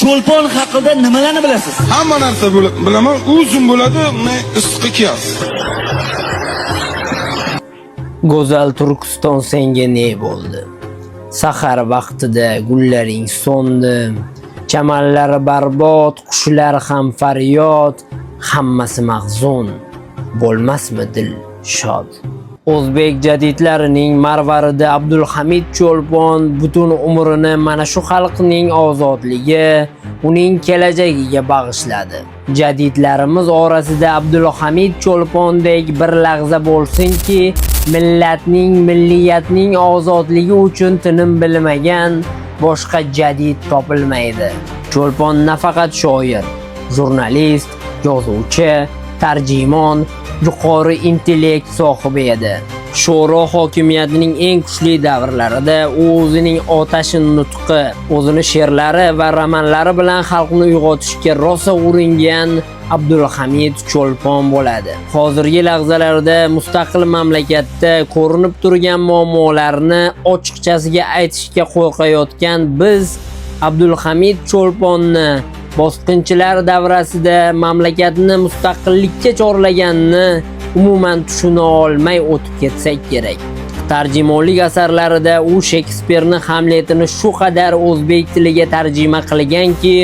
Cho'lpon haqida nimalarni bilasiz? Hamma narsa bilaman. Uzun bo'ladi, issiqqa kiyasiz. Go'zal Turkiston senga ne bo'ldi? Sahar vaqtida gullaring so'ndi. Chamanlar barbod, qushlar ham faryod, hammasi mahzun. Bo'lmasmi dil shod? O'zbek jadidlarining marvaridi Abdulhamid Cho'lpon butun umrini mana shu xalqning ozodligi, uning kelajagiga bag'ishladi. Jadidlarimiz orasida Abdulhamid Cho'lpondek bir lahza bo'lsinki, millatning, milliyatning ozodligi uchun tinim bilmagan boshqa jadid topilmaydi. Cho'lpon nafaqat shoir, jurnalist, yozuvchi, tarjimon, yuqori intellekt sohibi edi. Sho'ro hokimiyatining eng kuchli davrlarida u o'zining otashin nutqi, o'zini she'rlari va romanlari bilan xalqni uyg'otishga rosa uringan Abdulhamid Cho'lpon bo'ladi. Hozirgi lahzalarda mustaqil mamlakatda ko'rinib turgan muammolarni ochiqchasiga aytishga qo'rqayotgan biz Abdulhamid Cho'lponni bosqinchilar davrasida mamlakatni mustaqillikka chorlaganini umuman tushuna olmay o'tib ketsak kerak. Tarjimonlik asarlarida u Shekspirni Hamletini shu qadar o'zbek tiliga tarjima qilganki,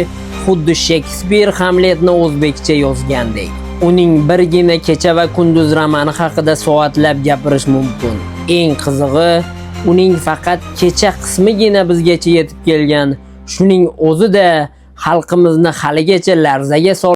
xuddi Shekspir Hamletni o'zbekcha yozgandek. Uning birgina Kecha va kunduz romani haqida soatlab gapirish mumkin. Eng qizig'i, uning faqat kecha qismigina bizgacha yetib kelgan. Shuning o'zida xalqimizni haligacha larzaga